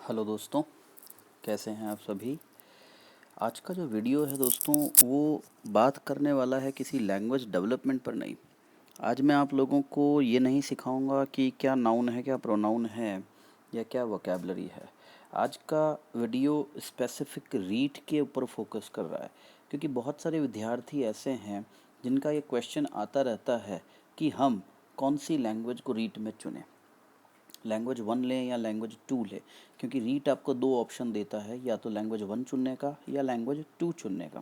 Hello दोस्तों, कैसे हैं आप सभी। आज का जो वीडियो है दोस्तों, वो बात करने वाला है किसी लैंग्वेज डेवलपमेंट पर नहीं। आज मैं आप लोगों को ये नहीं सिखाऊंगा कि क्या नाउन है, क्या प्रोनाउन है, या क्या वोकैबलरी है। आज का वीडियो स्पेसिफिक रीड के ऊपर फोकस कर रहा है, क्योंकि बहुत सारे विद्यार्थी ऐसे हैं जिनका ये क्वेश्चन आता रहता है कि हम कौन सी लैंग्वेज को रीड में चुनें, लैंग्वेज वन लें या लैंग्वेज टू लें। क्योंकि रीट आपको दो ऑप्शन देता है, या तो लैंग्वेज वन चुनने का या लैंग्वेज टू चुनने का।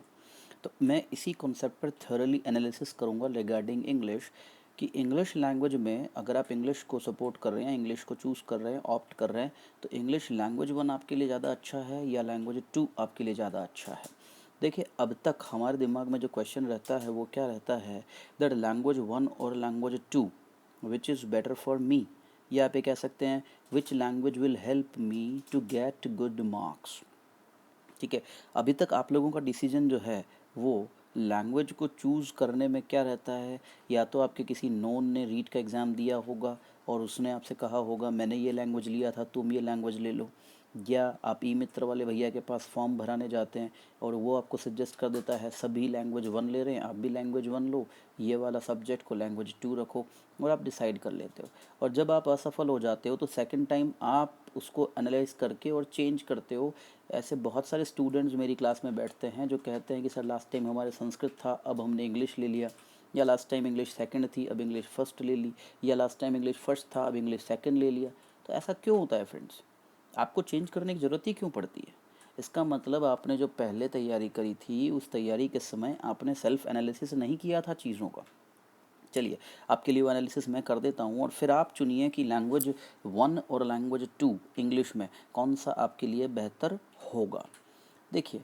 तो मैं इसी कॉन्सेप्ट पर थॉरली एनालिसिस करूंगा रिगार्डिंग इंग्लिश, कि इंग्लिश लैंग्वेज में अगर आप इंग्लिश को सपोर्ट कर रहे हैं, इंग्लिश को चूज़ कर रहे हैं, ऑप्ट कर रहे हैं, तो इंग्लिश लैंग्वेज वन आपके लिए ज़्यादा अच्छा है या लैंग्वेज टू आपके लिए ज़्यादा अच्छा है। देखिए, अब तक हमारे दिमाग में जो क्वेश्चन रहता है वो क्या रहता है, दैट लैंग्वेज वन और language two which is better for me, या आप ये कह सकते हैं which language will help me to get good marks. ठीक है, अभी तक आप लोगों का डिसीजन जो है वो लैंग्वेज को चूज़ करने में क्या रहता है, या तो आपके किसी नोन ने रीट का एग्ज़ाम दिया होगा और उसने आपसे कहा होगा मैंने ये लैंग्वेज लिया था, तुम ये लैंग्वेज ले लो, या आप ई मित्र वाले भैया के पास फॉर्म भराने जाते हैं और वो आपको सजेस्ट कर देता है सभी लैंग्वेज वन ले रहे हैं, आप भी लैंग्वेज वन लो, ये वाला सब्जेक्ट को लैंग्वेज टू रखो, और आप डिसाइड कर लेते हो। और जब आप असफल हो जाते हो तो सेकंड टाइम आप उसको एनालाइज करके और चेंज करते हो। ऐसे बहुत सारे स्टूडेंट्स मेरी क्लास में बैठते हैं जो कहते हैं कि सर लास्ट टाइम हमारे संस्कृत था, अब हमने इंग्लिश ले लिया, या लास्ट टाइम इंग्लिश सेकंड थी, अब इंग्लिश फर्स्ट ले ली, या लास्ट टाइम इंग्लिश फर्स्ट था, अब इंग्लिश सेकंड ले लिया। तो ऐसा क्यों होता है फ्रेंड्स? आपको चेंज करने की ज़रूरत ही क्यों पड़ती है? इसका मतलब आपने जो पहले तैयारी करी थी उस तैयारी के समय आपने सेल्फ एनालिसिस नहीं किया था चीज़ों का। चलिए, आपके लिए वो एनालिसिस मैं कर देता हूँ और फिर आप चुनिए कि लैंग्वेज वन और लैंग्वेज टू इंग्लिश में कौन सा आपके लिए बेहतर होगा। देखिए,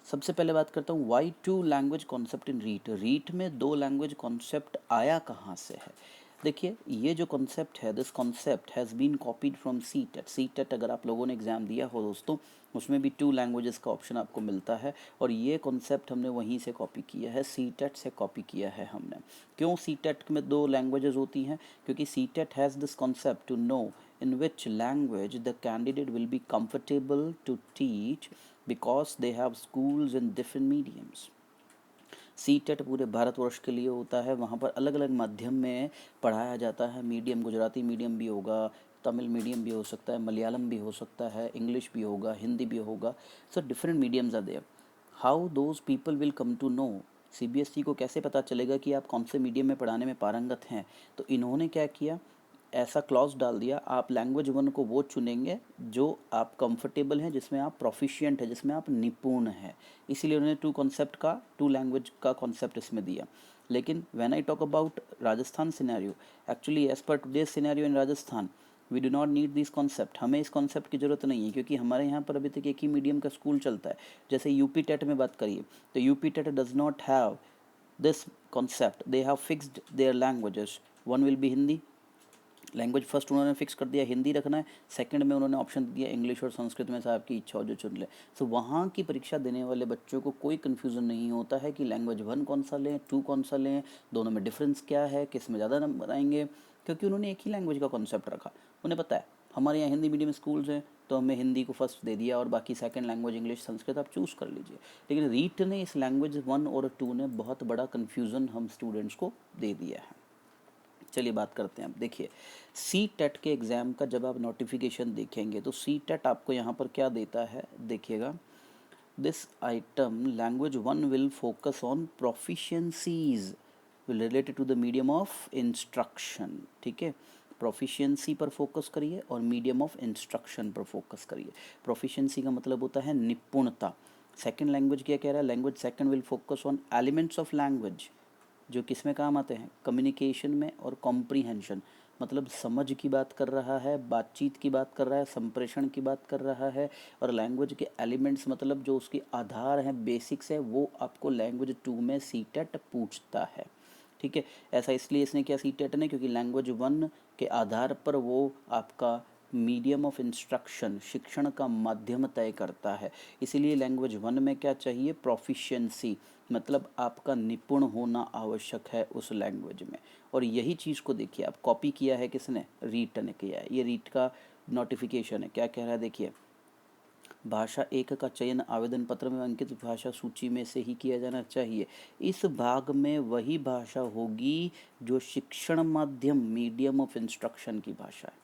सबसे पहले बात करता हूँ why two language concept in REET. REET में दो लैंग्वेज कॉन्सेप्ट आया कहाँ से है? देखिए, ये जो कॉन्सेप्ट है, this concept has been copied from C TET. C TET अगर आप लोगों ने एग्ज़ाम दिया हो दोस्तों, उसमें भी टू लैंग्वेजेस का ऑप्शन आपको मिलता है, और ये कॉन्सेप्ट हमने वहीं से कॉपी किया है, सी टेट से कॉपी किया है हमने। क्यों सी टेट में दो लैंग्वेजेस होती हैं? क्योंकि C TET has this concept to know in which language the candidate will be comfortable to teach, because they have schools in different mediums. C TET पूरे भारतवर्ष के लिए होता है, वहाँ पर अलग अलग माध्यम में पढ़ाया जाता है। मीडियम गुजराती मीडियम भी होगा, तमिल मीडियम भी हो सकता है, मलयालम भी हो सकता है, इंग्लिश भी होगा, हिंदी भी होगा। So different mediums are there. How those people will come to know, CBSE को कैसे पता चलेगा कि आप कौन से मीडियम में पढ़ाने में पारंगत हैं? तो इन्होंने क्या किया, ऐसा क्लॉज डाल दिया, आप लैंग्वेज वन को वो चुनेंगे जो आप कंफर्टेबल हैं, जिसमें आप प्रोफिशिएंट है, जिसमें आप निपुण हैं। इसीलिए उन्होंने टू कॉन्सेप्ट का, टू लैंग्वेज का कॉन्सेप्ट इसमें दिया। लेकिन when I talk about Rajasthan scenario, actually as per today's scenario in Rajasthan, we do not need this concept. हमें इस कॉन्सेप्ट की ज़रूरत नहीं है, क्योंकि हमारे यहाँ पर अभी तक एक ही मीडियम का स्कूल चलता है। जैसे यूपी टेट में बात करिए, तो UP TET does not have this concept, they have fixed their languages. One will be Hindi, language first उन्होंने फिक्स कर दिया हिंदी रखना है, सेकंड में उन्होंने ऑप्शन दिया इंग्लिश और संस्कृत में से आपकी इच्छा हो जो चुन ले। सो वहाँ की परीक्षा देने वाले बच्चों को कोई कन्फ्यूज़न नहीं होता है कि लैंग्वेज वन कौन सा लें, टू कौन सा लें, दोनों में डिफरेंस क्या है, किस में ज़्यादा नंबर आएंगे, क्योंकि उन्होंने एक ही लैंग्वेज का कॉन्सेप्ट रखा। उन्हें पता है हमारे यहाँ हिंदी मीडियम स्कूल्स हैं, तो हमें हिंदी को फर्स्ट दे दिया और बाकी सेकंड लैंग्वेज इंग्लिश संस्कृत आप चूज़ कर लीजिए। लेकिन रीट ने, इस लैंग्वेज वन और टू ने बहुत बड़ा कन्फ्यूज़न हम स्टूडेंट्स को दे दिया है। चलिए बात करते हैं। अब देखिए, सी टेट के एग्ज़ाम का जब आप नोटिफिकेशन देखेंगे तो सी टेट आपको यहाँ पर क्या देता है, देखिएगा, this item language one will focus on proficiencies will related to the medium of instruction. ठीक है, प्रोफिशिएंसी पर फोकस करिए और मीडियम ऑफ इंस्ट्रक्शन पर फोकस करिए। प्रोफिशिएंसी का मतलब होता है निपुणता। सेकंड लैंग्वेज क्या कह रहा है, language second will focus on elements of language, जो किस में काम आते हैं, कम्युनिकेशन में और कॉम्प्रीहेंशन, मतलब समझ की बात कर रहा है, बातचीत की बात कर रहा है, संप्रेषण की बात कर रहा है। और लैंग्वेज के एलिमेंट्स मतलब जो उसके आधार हैं, बेसिक्स है, वो आपको लैंग्वेज टू में सी टेट पूछता है। ठीक है, ऐसा इसलिए इसने किया सी टेट ने, क्योंकि लैंग्वेज वन के आधार पर वो आपका मीडियम ऑफ इंस्ट्रक्शन, शिक्षण का माध्यम तय करता है। इसीलिए लैंग्वेज वन में क्या चाहिए, प्रोफिशिएंसी, मतलब आपका निपुण होना आवश्यक है उस लैंग्वेज में। और यही चीज़ को देखिए, आप कॉपी किया है किसने, रीट ने किया है। ये रीट का नोटिफिकेशन है, क्या कह रहा है देखिए, भाषा एक का चयन आवेदन पत्र में अंकित भाषा सूची में से ही किया जाना चाहिए। इस भाग में वही भाषा होगी जो शिक्षण माध्यम मीडियम ऑफ इंस्ट्रक्शन की भाषा है।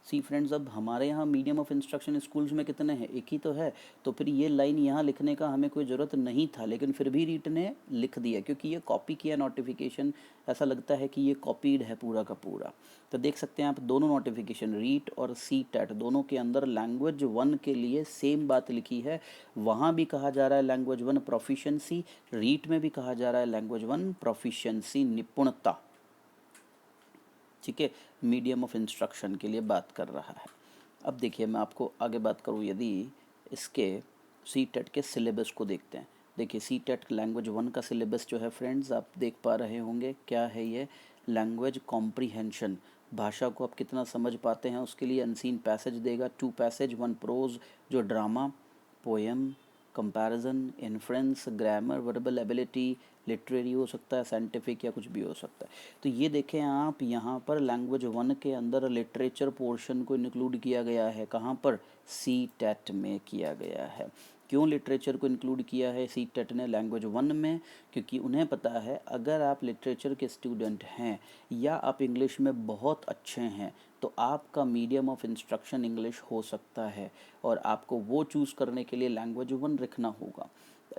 सी फ्रेंड्स, अब हमारे यहाँ मीडियम ऑफ इंस्ट्रक्शन स्कूल्स में कितने हैं, एक ही तो है, तो फिर ये लाइन यहाँ लिखने का हमें कोई ज़रूरत नहीं था, लेकिन फिर भी रीट ने लिख दिया क्योंकि ये कॉपी किया नोटिफिकेशन, ऐसा लगता है कि ये कॉपीड है पूरा का पूरा। तो देख सकते हैं आप दोनों नोटिफिकेशन, रीट और सी टेट, दोनों के अंदर लैंग्वेज 1 के लिए सेम बात लिखी है। वहाँ भी कहा जा रहा है लैंग्वेज 1 प्रोफिशिएंसी, रीट में भी कहा जा रहा है लैंग्वेज 1 प्रोफिशिएंसी निपुणता। ठीक है, मीडियम ऑफ इंस्ट्रक्शन के लिए बात कर रहा है। अब देखिए मैं आपको आगे बात करूँ, यदि इसके सी टेट के सिलेबस को देखते हैं। देखिए सी टेट लैंग्वेज 1 का सिलेबस जो है फ्रेंड्स, आप देख पा रहे होंगे क्या है ये, लैंग्वेज कॉम्प्रीहेंशन, भाषा को आप कितना समझ पाते हैं उसके लिए अनसीन पैसेज देगा, 2 पैसेज 1 प्रोज, जो drama, poem, comparison, inference, grammar, verbal ability, literary हो सकता है, साइंटिफिक या कुछ भी हो सकता है। तो ये देखें आप, यहाँ पर लैंग्वेज 1 के अंदर लिटरेचर पोर्शन को इंक्लूड किया गया है, कहाँ पर, सी टेट में किया गया है। क्यों लिटरेचर को इंक्लूड किया है सी टेट ने लैंग्वेज 1 में, क्योंकि उन्हें पता है अगर आप लिटरेचर के स्टूडेंट हैं या आप इंग्लिश में बहुत अच्छे हैं तो आपका मीडियम ऑफ इंस्ट्रक्शन इंग्लिश हो सकता है, और आपको वो चूज़ करने के लिए लैंग्वेज 1 रखना होगा।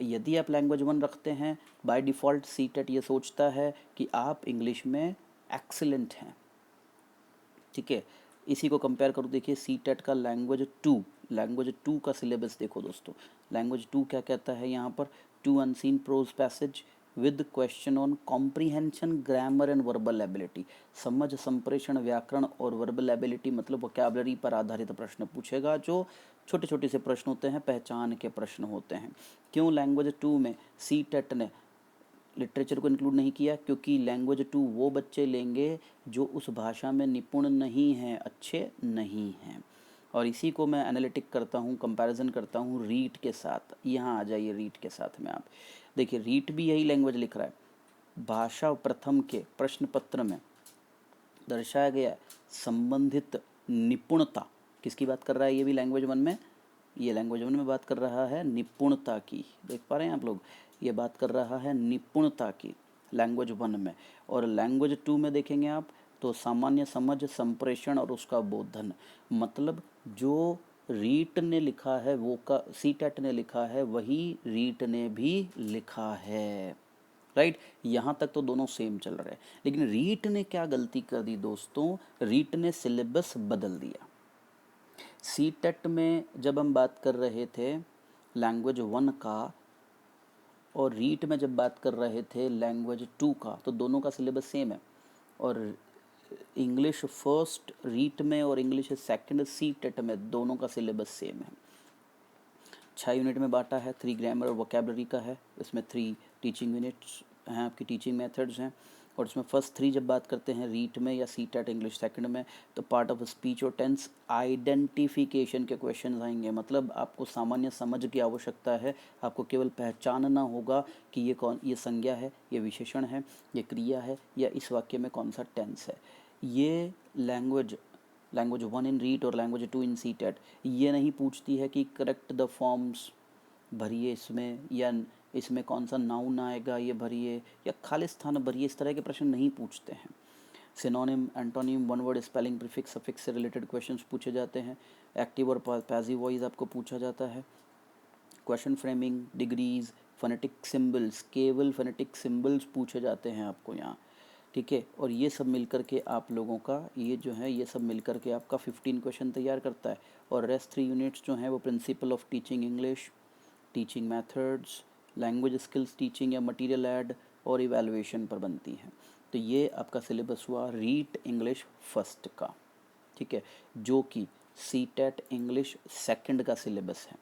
यदि आप लैंग्वेज 1 रखते हैं, बाय डिफ़ॉल्ट सी टेट ये सोचता है कि आप इंग्लिश में एक्सीलेंट हैं। ठीक है, इसी को कंपेयर करो, देखिए सी टेट का लैंग्वेज 2 का सिलेबस देखो दोस्तों। लैंग्वेज 2 क्या कहता है यहाँ पर, 2 unseen prose passage with question on comprehension, grammar and verbal ability, समझ, संप्रेषण, व्याकरण और वर्बल एबिलिटी मतलब वोकैबुलरी पर आधारित प्रश्न पूछेगा, जो छोटे छोटे से प्रश्न होते हैं, पहचान के प्रश्न होते हैं। क्यों लैंग्वेज 2 में सी टेट ने लिटरेचर को इंक्लूड नहीं किया, क्योंकि लैंग्वेज 2 वो बच्चे लेंगे जो उस भाषा में निपुण नहीं हैं, अच्छे नहीं हैं। और इसी को मैं एनालिटिक करता हूँ, कंपैरिजन करता हूँ रीट के साथ। यहाँ आ जाइए रीट के साथ में, आप देखिए रीट भी यही लैंग्वेज लिख रहा है। भाषा प्रथम के प्रश्न पत्र में दर्शाया गया संबंधित निपुणता, किसकी बात कर रहा है, ये भी लैंग्वेज 1 में, ये लैंग्वेज 1 में बात कर रहा है निपुणता की, देख पा रहे हैं आप लोग, ये बात कर रहा है निपुणता की लैंग्वेज 1 में। और लैंग्वेज 2 में देखेंगे आप तो सामान्य समझ, संप्रेषण और उसका बोधन, मतलब जो रीट ने लिखा है वो का सी टेट ने लिखा है वही रीट ने भी लिखा है, राइट। यहाँ तक तो दोनों सेम चल रहे हैं, लेकिन रीट ने क्या गलती कर दी दोस्तों, रीट ने सिलेबस बदल दिया। सी टेट में जब हम बात कर रहे थे लैंग्वेज 1 का, और रीट में जब बात कर रहे थे लैंग्वेज 2 का, तो दोनों का सिलेबस सेम है। और इंग्लिश फर्स्ट रीट में और इंग्लिश सेकंड सी टेट में दोनों का सिलेबस सेम है। 6 यूनिट में बांटा है, 3 ग्रामर और वोकैबुलरी का है, इसमें 3 टीचिंग यूनिट्स हैं, आपकी टीचिंग मेथड्स हैं। और इसमें फर्स्ट 3 जब बात करते हैं रीट में या सी टेट इंग्लिश सेकंड में, तो पार्ट ऑफ स्पीच और टेंस आइडेंटिफिकेशन के क्वेश्चन आएंगे, मतलब आपको सामान्य समझ की आवश्यकता है, आपको केवल पहचानना होगा कि ये संज्ञा है, ये विशेषण है, ये क्रिया है, या इस वाक्य में कौन सा टेंस है। ये लैंग्वेज 1 इन रीट और लैंग्वेज 2 इन सी टेट ये नहीं पूछती है कि करेक्ट द फॉर्म्स भरिए इसमें, या इसमें कौन सा नाउन आएगा ये भरिए, या खाली स्थान भरिए, इस तरह के प्रश्न नहीं पूछते हैं। Synonym, antonym, one word spelling, prefix, suffix से रिलेटेड क्वेश्चंस पूछे जाते हैं। एक्टिव और पैसिव वॉइस आपको पूछा जाता है। Question framing, degrees, phonetic symbols, केवल फोनेटिक सिंबल्स पूछे जाते हैं आपको यहाँ, ठीक है। और ये सब मिलकर के आप लोगों का ये जो है ये सब मिलकर के आपका 15 क्वेश्चन तैयार करता है। और रेस्ट 3 यूनिट्स जो हैं वो principle of teaching English, teaching methods, language skills teaching या मटेरियल ऐड और इवैल्यूएशन पर बनती हैं। तो ये आपका सिलेबस हुआ रीट इंग्लिश फर्स्ट का, ठीक है, जो कि सी टेट इंग्लिश सेकंड का सिलेबस है।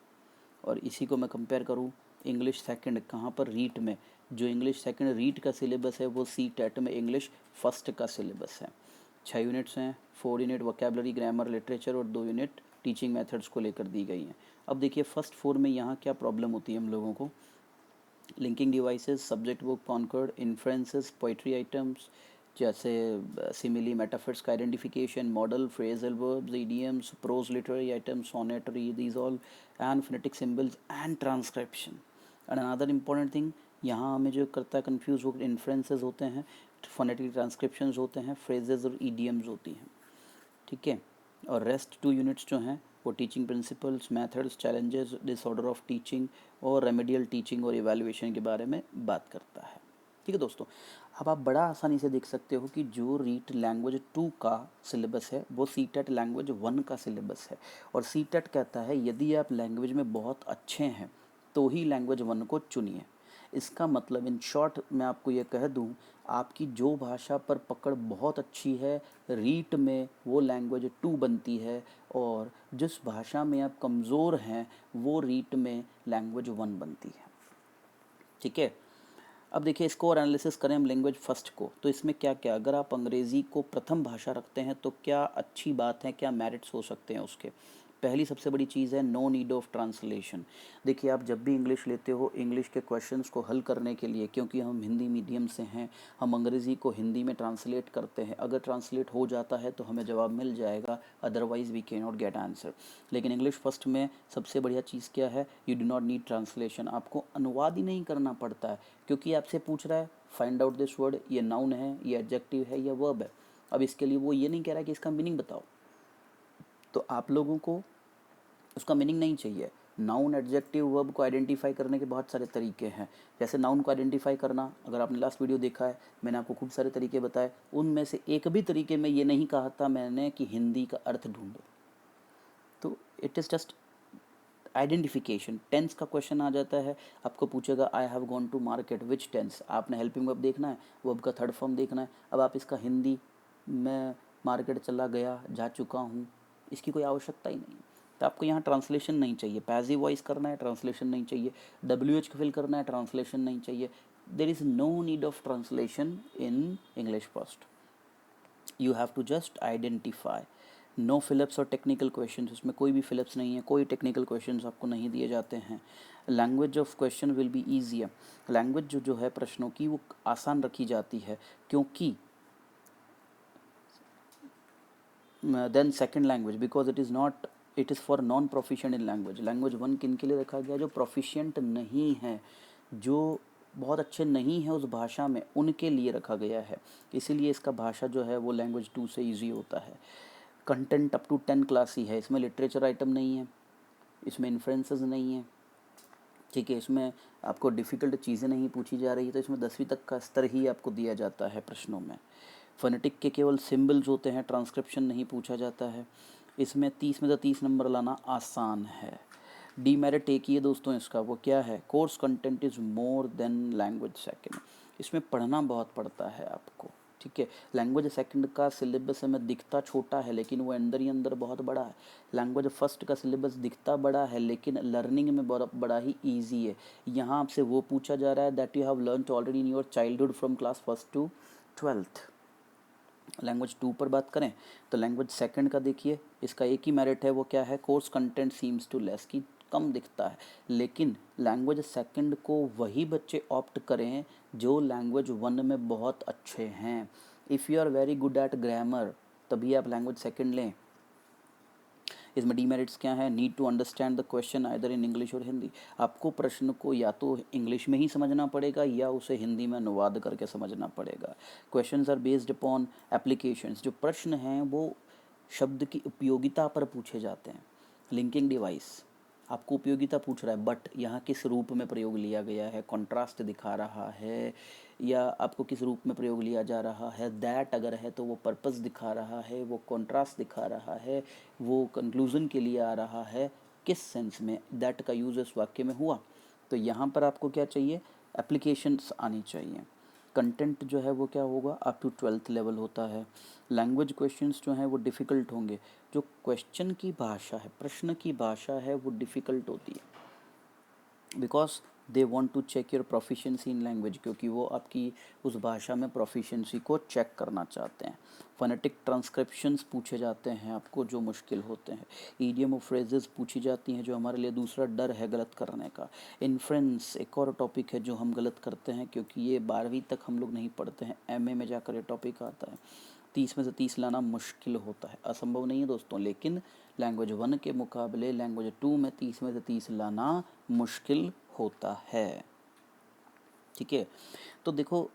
और इसी को मैं कंपेयर करूँ इंग्लिश सेकंड कहाँ पर, रीट में, जो इंग्लिश सेकंड रीट का सिलेबस है वो सी टेट में इंग्लिश फर्स्ट का सिलेबस है। 6 यूनिट्स हैं, 4 यूनिट वोकैबुलरी, ग्रामर, लिटरेचर और 2 यूनिट टीचिंग मेथड्स को लेकर दी गई हैं। अब देखिए फर्स्ट 4 में यहाँ क्या प्रॉब्लम होती है हम लोगों को, linking devices, subject verb concord, inferences, poetry items, जैसे सिमिली, मेटाफर्स का identification, model, phrasal verbs, idioms, prose literary items, sonnetry, these all, and phonetic symbols and transcription. And another important thing, यहाँ हमें जो करता है कन्फ्यूज, वो inferences होते हैं, फोनेटिक ट्रांसक्रिप्शंस होते हैं, फ्रेजेस और ईडियम्स होती हैं, ठीक है। और रेस्ट 2 यूनिट्स जो हैं वो teaching principles, methods, challenges, disorder of teaching और रेमेडियल टीचिंग और इवैल्यूएशन के बारे में बात करता है, ठीक है दोस्तों। अब आप बड़ा आसानी से देख सकते हो कि जो रीट लैंग्वेज 2 का सिलेबस है वो सीटेट लैंग्वेज 1 का सिलेबस है। और सीटेट कहता है यदि आप लैंग्वेज में बहुत अच्छे हैं तो ही लैंग्वेज 1 को चुनिए। इसका मतलब इन शॉर्ट मैं आपको ये कह दूं, आपकी जो भाषा पर पकड़ बहुत अच्छी है रीट में वो लैंग्वेज 2 बनती है, और जिस भाषा में आप कमज़ोर हैं वो रीट में लैंग्वेज 1 बनती है, ठीक है। अब देखिए इसको और एनालिसिस करें हम लैंग्वेज फर्स्ट को, तो इसमें क्या क्या, अगर आप अंग्रेज़ी को प्रथम भाषा रखते हैं तो क्या अच्छी बात है, क्या मेरिट्स हो सकते हैं उसके। पहली सबसे बड़ी चीज़ है नो नीड ऑफ ट्रांसलेशन। देखिए आप जब भी इंग्लिश लेते हो, इंग्लिश के क्वेश्चंस को हल करने के लिए, क्योंकि हम हिंदी मीडियम से हैं, हम अंग्रेज़ी को हिंदी में ट्रांसलेट करते हैं, अगर ट्रांसलेट हो जाता है तो हमें जवाब मिल जाएगा, otherwise we can not get answer. लेकिन इंग्लिश फर्स्ट में सबसे बढ़िया चीज़ क्या है, you do not need translation, आपको अनुवाद ही नहीं करना पड़ता है, क्योंकि आपसे पूछ रहा है फाइंड आउट दिस वर्ड, ये नाउन है, ये एडजेक्टिव है, या वर्ब है। अब इसके लिए वो ये नहीं कह रहा है कि इसका मीनिंग बताओ, तो आप लोगों को उसका मीनिंग नहीं चाहिए। नाउन, एडजेक्टिव, वर्ब को आइडेंटिफाई करने के बहुत सारे तरीके हैं। जैसे नाउन को आइडेंटिफाई करना, अगर आपने लास्ट वीडियो देखा है मैंने आपको खूब सारे तरीके बताए, उनमें से एक भी तरीके में ये नहीं कहा था मैंने कि हिंदी का अर्थ ढूंढो, तो it is just identification. Tense का क्वेश्चन आ जाता है, आपको पूछेगा I have gone to market, which tense, आपने हेल्पिंग वर्ब देखना है, वर्ब का थर्ड फॉर्म देखना है। अब आप इसका हिंदी, मैं मार्केट चला गया, जा चुका हूँ, इसकी कोई आवश्यकता ही नहीं, तो आपको यहाँ ट्रांसलेशन नहीं चाहिए। पैसिव वॉइस करना है, ट्रांसलेशन नहीं चाहिए। WH फिल करना है, ट्रांसलेशन नहीं चाहिए। There is no need of translation in English first, you have to just identify. No Phillips और टेक्निकल क्वेश्चंस, उसमें कोई भी फिलिप्स नहीं है, कोई टेक्निकल क्वेश्चंस आपको नहीं दिए जाते हैं। Language of question will be easier, language जो है प्रश्नों की वो आसान रखी जाती है, क्योंकि then second language, because it is not, it is for non proficient in language. Language 1 किन के लिए रखा गया, जो प्रोफिशिएंट नहीं है, जो बहुत अच्छे नहीं है उस भाषा में, उनके लिए रखा गया है। इसीलिए इसका भाषा जो है वो लैंग्वेज 2 से ईजी होता है। कंटेंट अप टू 10 क्लास ही है, इसमें लिटरेचर आइटम नहीं है, इसमें इन्फ्रेंसेस नहीं है, ठीक है, इसमें आपको डिफ़िकल्ट चीज़ें नहीं पूछी जा रही है, तो इसमें 10वीं तक का स्तर ही आपको दिया जाता है प्रश्नों में। फोनेटिक के केवल सिंबल्स होते हैं, ट्रांसक्रिप्शन नहीं पूछा जाता है। इसमें 30 में से 30 नंबर लाना आसान है। डीमेरिट एक ही है दोस्तों इसका, वो क्या है, course content is more than language second, इसमें पढ़ना बहुत पड़ता है आपको, ठीक है। लैंग्वेज सेकंड का सिलेबस हमें दिखता छोटा है लेकिन वो अंदर ही अंदर बहुत बड़ा है। लैंग्वेज फर्स्ट का सिलेबस दिखता बड़ा है लेकिन लर्निंग में बड़ा ही ईजी है। यहाँ आपसे वो पूछा जा रहा है that you have learn already in your childhood from class first to 12th। Language 2 पर बात करें तो लैंग्वेज सेकंड का देखिए, इसका एक ही मेरिट है, वो क्या है, course content seems to less, की कम दिखता है। लेकिन लैंग्वेज सेकंड को वही बच्चे ऑप्ट करें जो लैंग्वेज 1 में बहुत अच्छे हैं। If you are very good at grammar तभी आप लैंग्वेज सेकंड लें। इसमें डीमेरिट्स क्या है, need to understand the question either in English और हिंदी, आपको प्रश्न को या तो इंग्लिश में ही समझना पड़ेगा या उसे हिंदी में अनुवाद करके समझना पड़ेगा। Questions are based upon applications, जो प्रश्न हैं वो शब्द की उपयोगिता पर पूछे जाते हैं। लिंकिंग डिवाइस, आपको उपयोगिता पूछ रहा है बट यहाँ किस रूप में प्रयोग लिया गया है, कॉन्ट्रास्ट दिखा रहा है या आपको किस रूप में प्रयोग लिया जा रहा है। दैट अगर है तो वो पर्पस दिखा रहा है, वो कॉन्ट्रास्ट दिखा रहा है, वो कंक्लूज़न के लिए आ रहा है, किस सेंस में दैट का यूज़ इस वाक्य में हुआ। तो यहाँ पर आपको क्या चाहिए, एप्लीकेशंस आनी चाहिए। कंटेंट जो है वो क्या होगा, अप टू 12th लेवल होता है। लैंग्वेज क्वेश्चंस जो हैं वो डिफ़िकल्ट होंगे, जो क्वेश्चन की भाषा है, प्रश्न की भाषा है वो डिफ़िकल्ट होती है, because they want to check your proficiency in language, क्योंकि वो आपकी उस भाषा में प्रोफिशिएंसी को चेक करना चाहते हैं। फोनेटिक ट्रांसक्रिप्शंस पूछे जाते हैं आपको जो मुश्किल होते हैं। ईडियम और फ्रेजेस पूछी जाती हैं जो हमारे लिए दूसरा डर है गलत करने का। इन्फ्रेंस एक और टॉपिक है जो हम गलत करते हैं, क्योंकि ये 12वीं तक हम लोग नहीं पढ़ते हैं, एमए में जाकर ये टॉपिक आता है। 30 में से 30 लाना मुश्किल होता है, असंभव नहीं है दोस्तों, लेकिन लैंग्वेज 1 के मुकाबले लैंग्वेज 2 में 30 में से 30 लाना मुश्किल होता है। ठीक है, तो देखो,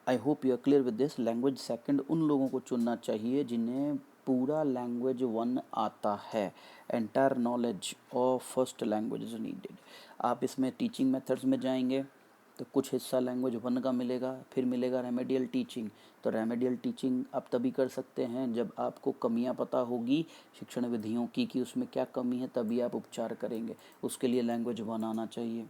I hope you are clear with this. Language second उन लोगों को चुनना चाहिए जिन्हें पूरा लैंग्वेज 1 आता है। Entire knowledge of first language is needed. आप इसमें टीचिंग मेथड्स में जाएंगे तो कुछ हिस्सा लैंग्वेज 1 का मिलेगा, फिर मिलेगा रेमेडियल टीचिंग। तो रेमेडियल टीचिंग आप तभी कर सकते हैं जब आपको कमियां पता होगी शिक्षण विधियों की कि उसमें क्या कमी है, तभी आप उपचार करेंगे। उसके लिए लैंग्वेज 1 आना चाहिए।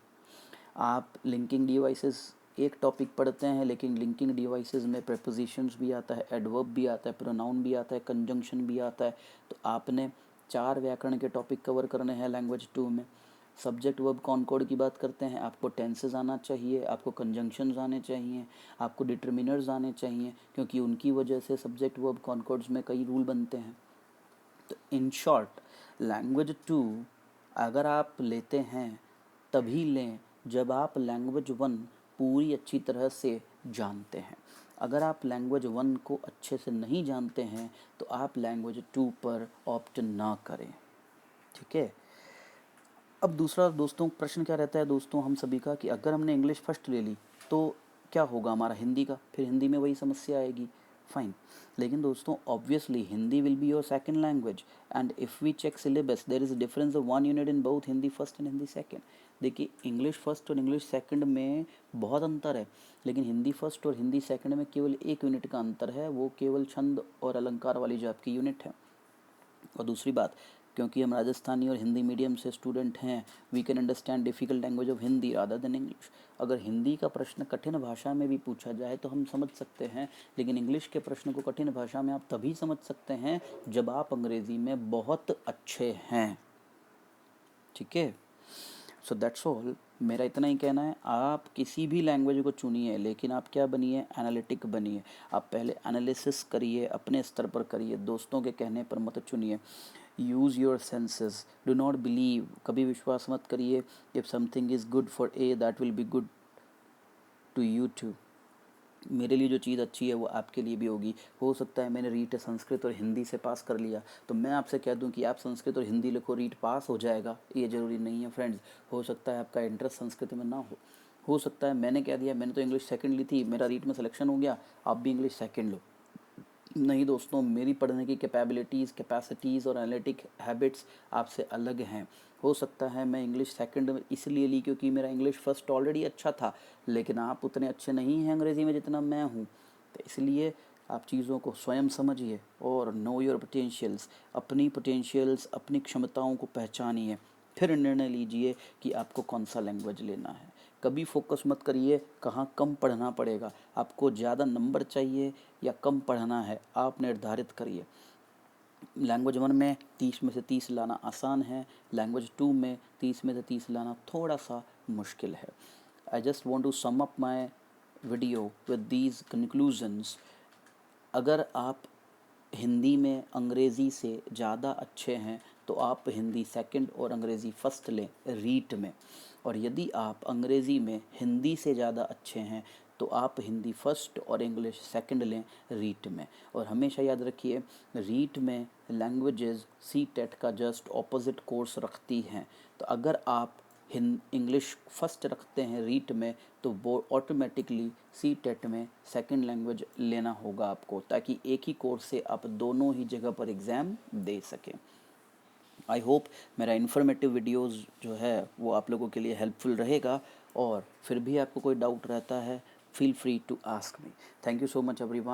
आप लिंकिंग डिवाइसेस एक टॉपिक पढ़ते हैं, लेकिन लिंकिंग डिवाइसेस में प्रेपोजिशंस भी आता है, एडवर्ब भी आता है, प्रोनाउन भी आता है, कंजंक्शन भी आता है। तो आपने 4 व्याकरण के टॉपिक कवर करने हैं लैंग्वेज 2 में। सब्जेक्ट वर्ब कॉनकॉर्ड की बात करते हैं, आपको टेंसेस आना चाहिए, आपको कंजंक्शंस आने चाहिए, आपको डिटर्मिनर्स आने चाहिए, क्योंकि उनकी वजह से सब्जेक्ट वर्ब कॉनकॉर्ड्स में कई रूल बनते हैं। तो इन शॉर्ट, लैंग्वेज 2 अगर आप लेते हैं तभी लें जब आप लैंग्वेज 1 पूरी अच्छी तरह से जानते हैं। अगर आप लैंग्वेज 1 को अच्छे से नहीं जानते हैं तो आप लैंग्वेज 2 पर ऑप्ट ना करें। ठीक है, अब दूसरा दोस्तों प्रश्न क्या रहता है दोस्तों हम सभी का कि अगर हमने इंग्लिश फर्स्ट ले ली तो क्या होगा हमारा हिंदी का, फिर हिंदी में वही समस्या आएगी। फाइन, लेकिन दोस्तों obviously Hindi will be your second language, and if we check syllabus there is a difference of 1 unit in both Hindi first and Hindi second. देखिए, इंग्लिश फर्स्ट और इंग्लिश सेकंड में बहुत अंतर है, लेकिन हिंदी फर्स्ट और हिंदी सेकंड में केवल 1 यूनिट का अंतर है, वो केवल छंद और अलंकार वाली जो आपकी यूनिट है। और दूसरी बात, क्योंकि हम राजस्थानी और हिंदी मीडियम से स्टूडेंट हैं, we can understand difficult language of Hindi rather than English. अगर हिंदी का प्रश्न कठिन भाषा में भी पूछा जाए तो हम समझ सकते हैं, लेकिन इंग्लिश के प्रश्न को कठिन भाषा में आप तभी समझ सकते हैं जब आप अंग्रेज़ी में बहुत अच्छे हैं। ठीक है, सो दैट्स ऑल, मेरा इतना ही कहना है। आप किसी भी लैंग्वेज को चुनिए, लेकिन आप क्या बनिए, एनालिटिक बनिए। आप पहले एनालिसिस करिए, अपने स्तर पर करिए, दोस्तों के कहने पर मत चुनिए। Use your senses, do not believe, कभी विश्वास मत करिए if something is good for a that will be good to you too. मेरे लिए जो चीज़ अच्छी है वो आपके लिए भी होगी। हो सकता है मैंने रीट संस्कृत और हिंदी से पास कर लिया, तो मैं आपसे कह दूं कि आप संस्कृत और हिंदी लिखो, रीट पास हो जाएगा, ये ज़रूरी नहीं है फ्रेंड्स। हो सकता है आपका इंटरेस्ट संस्कृत में ना हो सकता है मैंने कह दिया मैंने तो इंग्लिश सेकंड ली थी, मेरा रीट में सिलेक्शन हो गया, आप भी इंग्लिश सेकंड लो। नहीं दोस्तों, मेरी पढ़ने की कैपेबिलिटीज़, कैपेसिटीज़ और एनालिटिक हैबिट्स आपसे अलग हैं। हो सकता है मैं इंग्लिश सेकंड इसलिए ली क्योंकि मेरा इंग्लिश फर्स्ट ऑलरेडी अच्छा था, लेकिन आप उतने अच्छे नहीं हैं अंग्रेज़ी में जितना मैं हूँ। तो इसलिए आप चीज़ों को स्वयं समझिए और नो योर पोटेंशियल्स, अपनी पोटेंशियल्स, अपनी क्षमताओं को पहचानिए, फिर निर्णय लीजिए कि आपको कौन सा लैंग्वेज लेना है। कभी फोकस मत करिए कहाँ कम पढ़ना पड़ेगा, आपको ज़्यादा नंबर चाहिए या कम पढ़ना है, आप निर्धारित करिए। लैंग्वेज 1 में 30 में से 30 लाना आसान है, लैंग्वेज 2 में 30 में से 30 लाना थोड़ा सा मुश्किल है। I just want to sum up my video with these conclusions. अगर आप हिंदी में अंग्रेज़ी से ज़्यादा अच्छे हैं तो आप हिंदी सेकंड और अंग्रेज़ी फर्स्ट लें रीट में, और यदि आप अंग्रेज़ी में हिंदी से ज़्यादा अच्छे हैं तो आप हिंदी फर्स्ट और इंग्लिश सेकंड लें रीट में। और हमेशा याद रखिए, रीट में लैंग्वेजेस सी टेट का जस्ट ऑपोजिट कोर्स रखती हैं। तो अगर आप इंग्लिश फर्स्ट रखते हैं रीट में तो वो ऑटोमेटिकली सी टेट में सेकंड लैंग्वेज लेना होगा आपको, ताकि एक ही कोर्स से आप दोनों ही जगह पर एग्ज़ाम दे सकें। आई होप मेरा इन्फॉर्मेटिव वीडियोस जो है वो आप लोगों के लिए हेल्पफुल रहेगा, और फिर भी आपको कोई डाउट रहता है, feel free to ask me. Thank you so much everyone.